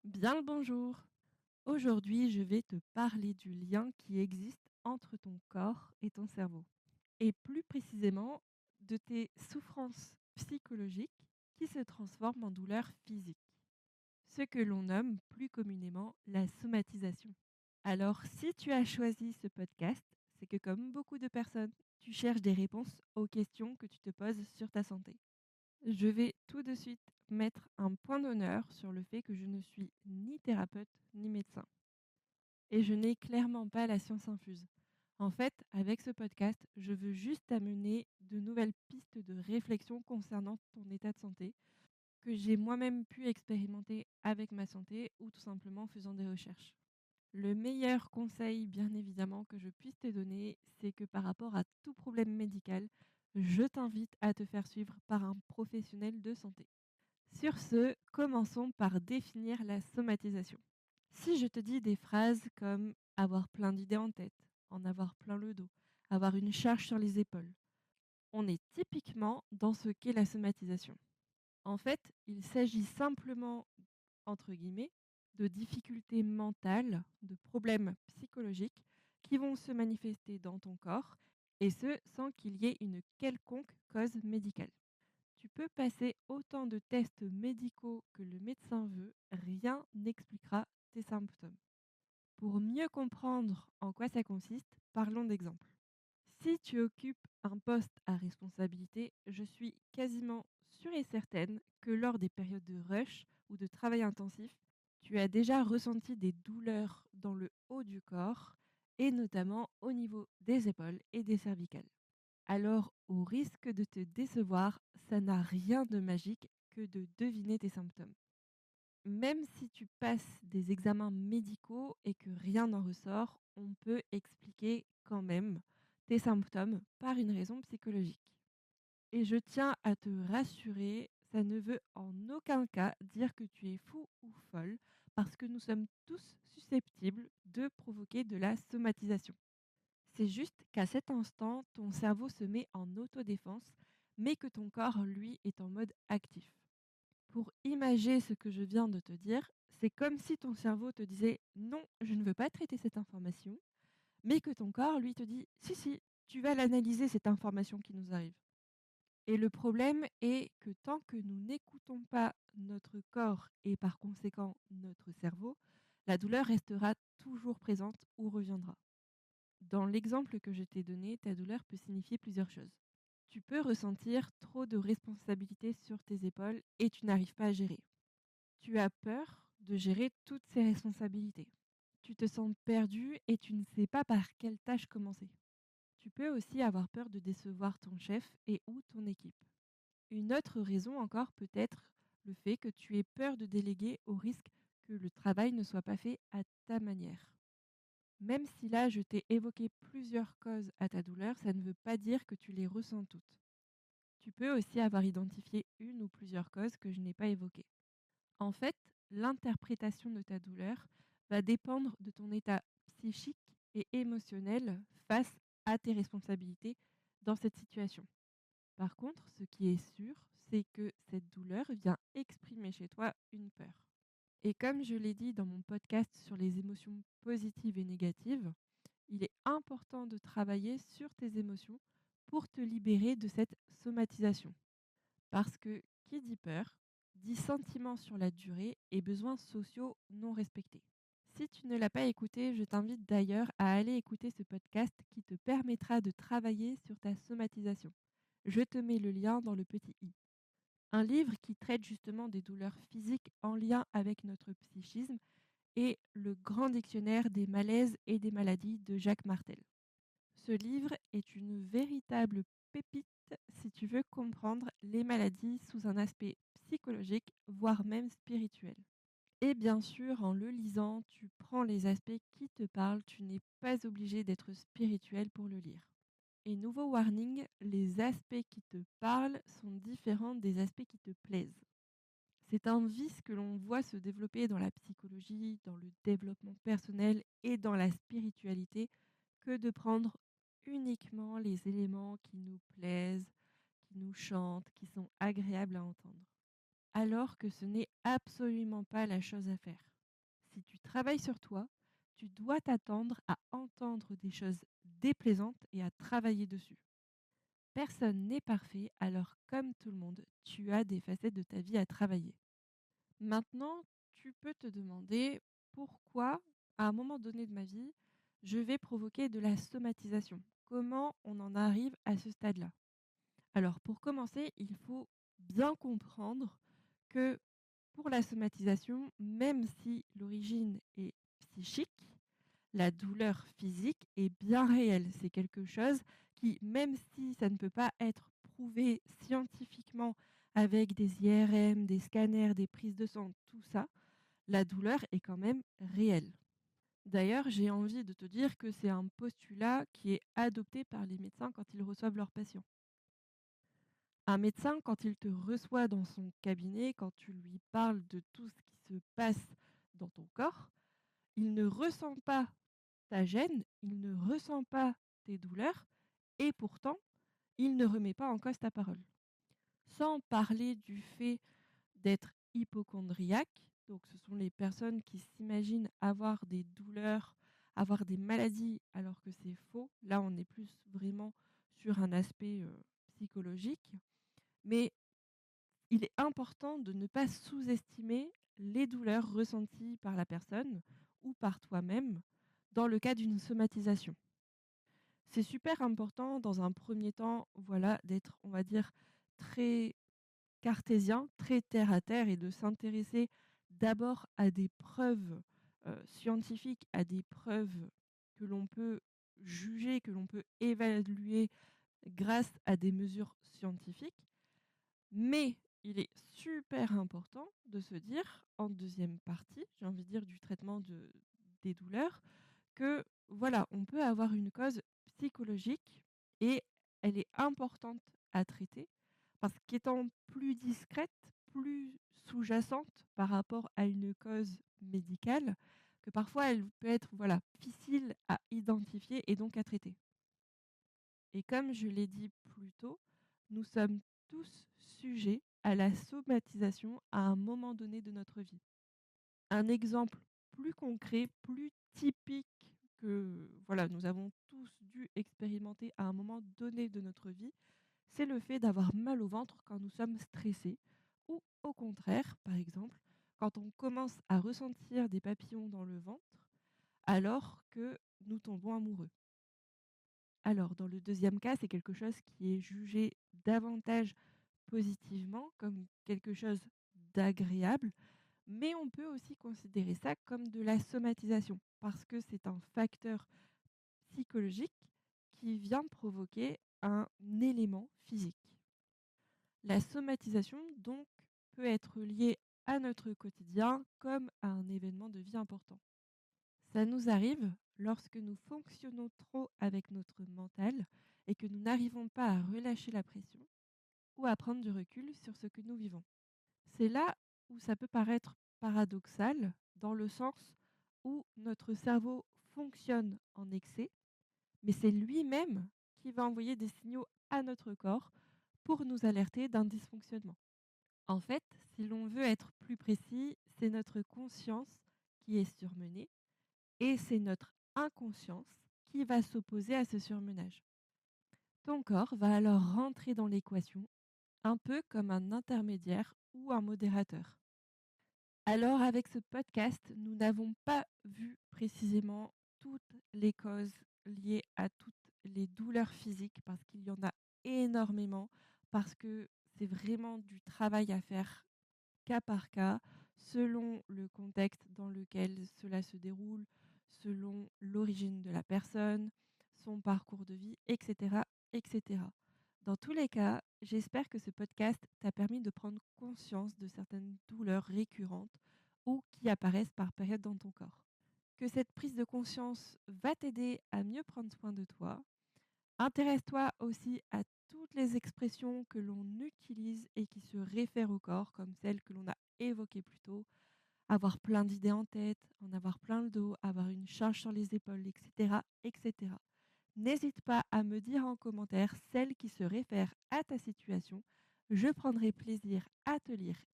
Bien le bonjour. Aujourd'hui, je vais te parler du lien qui existe entre ton corps et ton cerveau. Et plus précisément, de tes souffrances psychologiques qui se transforment en douleurs physiques. Ce que l'on nomme plus communément la somatisation. Alors, si tu as choisi ce podcast, c'est que comme beaucoup de personnes, tu cherches des réponses aux questions que tu te poses sur ta santé. Je vais tout de suite mettre un point d'honneur sur le fait que je ne suis ni thérapeute ni médecin. Et je n'ai clairement pas la science infuse. En fait, avec ce podcast, je veux juste t'amener de nouvelles pistes de réflexion concernant ton état de santé que j'ai moi-même pu expérimenter avec ma santé ou tout simplement en faisant des recherches. Le meilleur conseil, bien évidemment, que je puisse te donner, c'est que par rapport à tout problème médical, je t'invite à te faire suivre par un professionnel de santé. Sur ce, commençons par définir la somatisation. Si je te dis des phrases comme avoir plein d'idées en tête, en avoir plein le dos, avoir une charge sur les épaules, on est typiquement dans ce qu'est la somatisation. En fait, il s'agit simplement, entre guillemets, de difficultés mentales, de problèmes psychologiques qui vont se manifester dans ton corps, et ce, sans qu'il y ait une quelconque cause médicale. Tu peux passer autant de tests médicaux que le médecin veut, rien n'expliquera tes symptômes. Pour mieux comprendre en quoi ça consiste, parlons d'exemples. Si tu occupes un poste à responsabilité, je suis quasiment sûre et certaine que lors des périodes de rush ou de travail intensif, tu as déjà ressenti des douleurs dans le haut du corps et notamment au niveau des épaules et des cervicales. Alors, au risque de te décevoir, ça n'a rien de magique que de deviner tes symptômes. Même si tu passes des examens médicaux et que rien n'en ressort, on peut expliquer quand même tes symptômes par une raison psychologique. Et je tiens à te rassurer, ça ne veut en aucun cas dire que tu es fou ou folle, parce que nous sommes tous susceptibles de provoquer de la somatisation. C'est juste qu'à cet instant, ton cerveau se met en autodéfense, mais que ton corps, lui, est en mode actif. Pour imager ce que je viens de te dire, c'est comme si ton cerveau te disait non, je ne veux pas traiter cette information, mais que ton corps, lui, te dit si, si, tu vas l'analyser, cette information qui nous arrive. Et le problème est que tant que nous n'écoutons pas notre corps et par conséquent notre cerveau, la douleur restera toujours présente ou reviendra. Dans l'exemple que je t'ai donné, ta douleur peut signifier plusieurs choses. Tu peux ressentir trop de responsabilités sur tes épaules et tu n'arrives pas à gérer. Tu as peur de gérer toutes ces responsabilités. Tu te sens perdu et tu ne sais pas par quelle tâche commencer. Tu peux aussi avoir peur de décevoir ton chef et ou ton équipe. Une autre raison encore peut être le fait que tu aies peur de déléguer au risque que le travail ne soit pas fait à ta manière. Même si là, je t'ai évoqué plusieurs causes à ta douleur, ça ne veut pas dire que tu les ressens toutes. Tu peux aussi avoir identifié une ou plusieurs causes que je n'ai pas évoquées. En fait, l'interprétation de ta douleur va dépendre de ton état psychique et émotionnel face à tes responsabilités dans cette situation. Par contre, ce qui est sûr, c'est que cette douleur vient exprimer chez toi une peur. Et comme je l'ai dit dans mon podcast sur les émotions positives et négatives, il est important de travailler sur tes émotions pour te libérer de cette somatisation. Parce que qui dit peur, dit sentiment sur la durée et besoins sociaux non respectés. Si tu ne l'as pas écouté, je t'invite d'ailleurs à aller écouter ce podcast qui te permettra de travailler sur ta somatisation. Je te mets le lien dans le petit i. Un livre qui traite justement des douleurs physiques en lien avec notre psychisme est Le Grand Dictionnaire des malaises et des maladies de Jacques Martel. Ce livre est une véritable pépite si tu veux comprendre les maladies sous un aspect psychologique, voire même spirituel. Et bien sûr, en le lisant, tu prends les aspects qui te parlent, tu n'es pas obligé d'être spirituel pour le lire. Et nouveau warning, les aspects qui te parlent sont différents des aspects qui te plaisent. C'est un vice que l'on voit se développer dans la psychologie, dans le développement personnel et dans la spiritualité que de prendre uniquement les éléments qui nous plaisent, qui nous chantent, qui sont agréables à entendre. Alors que ce n'est absolument pas la chose à faire. Si tu travailles sur toi, tu dois t'attendre à entendre des choses déplaisantes et à travailler dessus. Personne n'est parfait, alors comme tout le monde, tu as des facettes de ta vie à travailler. Maintenant, tu peux te demander pourquoi, à un moment donné de ma vie, je vais provoquer de la somatisation. Comment on en arrive à ce stade-là? Alors, pour commencer, il faut bien comprendre que pour la somatisation, même si l'origine est psychique, la douleur physique est bien réelle. C'est quelque chose qui, même si ça ne peut pas être prouvé scientifiquement avec des IRM, des scanners, des prises de sang, tout ça, la douleur est quand même réelle. D'ailleurs, j'ai envie de te dire que c'est un postulat qui est adopté par les médecins quand ils reçoivent leurs patients. Un médecin, quand il te reçoit dans son cabinet, quand tu lui parles de tout ce qui se passe dans ton corps, il ne ressent pas ta gêne, il ne ressent pas tes douleurs et pourtant, il ne remet pas en cause ta parole. Sans parler du fait d'être hypocondriaque, donc ce sont les personnes qui s'imaginent avoir des douleurs, avoir des maladies alors que c'est faux. Là, on est plus vraiment sur un aspect psychologique. Mais il est important de ne pas sous-estimer les douleurs ressenties par la personne ou par toi-même dans le cas d'une somatisation. C'est super important dans un premier temps, voilà, d'être, on va dire, très cartésien, très terre à terre et de s'intéresser d'abord à des preuves scientifiques, à des preuves que l'on peut juger, que l'on peut évaluer grâce à des mesures scientifiques. Mais il est super important de se dire, en deuxième partie, j'ai envie de dire du traitement des douleurs, que voilà, on peut avoir une cause psychologique et elle est importante à traiter parce qu'étant plus discrète, plus sous-jacente par rapport à une cause médicale, que parfois elle peut être voilà, difficile à identifier et donc à traiter. Et comme je l'ai dit plus tôt, nous sommes tous sujets à la somatisation à un moment donné de notre vie. Un exemple plus concret, plus typique que voilà, nous avons tous dû expérimenter à un moment donné de notre vie, c'est le fait d'avoir mal au ventre quand nous sommes stressés ou au contraire, par exemple, quand on commence à ressentir des papillons dans le ventre alors que nous tombons amoureux. Alors, dans le deuxième cas, c'est quelque chose qui est jugé davantage positivement, comme quelque chose d'agréable, mais on peut aussi considérer ça comme de la somatisation, parce que c'est un facteur psychologique qui vient provoquer un élément physique. La somatisation, donc, peut être liée à notre quotidien comme à un événement de vie important. Ça nous arrive lorsque nous fonctionnons trop avec notre mental et que nous n'arrivons pas à relâcher la pression ou à prendre du recul sur ce que nous vivons. C'est là où ça peut paraître paradoxal, dans le sens où notre cerveau fonctionne en excès, mais c'est lui-même qui va envoyer des signaux à notre corps pour nous alerter d'un dysfonctionnement. En fait, si l'on veut être plus précis, c'est notre conscience qui est surmenée et c'est notre inconscience qui va s'opposer à ce surmenage. Ton corps va alors rentrer dans l'équation, un peu comme un intermédiaire ou un modérateur. Alors avec ce podcast, nous n'avons pas vu précisément toutes les causes liées à toutes les douleurs physiques, parce qu'il y en a énormément, parce que c'est vraiment du travail à faire cas par cas, selon le contexte dans lequel cela se déroule, selon l'origine de la personne, son parcours de vie, etc., etc. Dans tous les cas, j'espère que ce podcast t'a permis de prendre conscience de certaines douleurs récurrentes ou qui apparaissent par période dans ton corps. Que cette prise de conscience va t'aider à mieux prendre soin de toi. Intéresse-toi aussi à toutes les expressions que l'on utilise et qui se réfèrent au corps, comme celles que l'on a évoquées plus tôt. Avoir plein d'idées en tête, en avoir plein le dos, avoir une charge sur les épaules, etc., etc. N'hésite pas à me dire en commentaire celles qui se réfèrent à ta situation. Je prendrai plaisir à te lire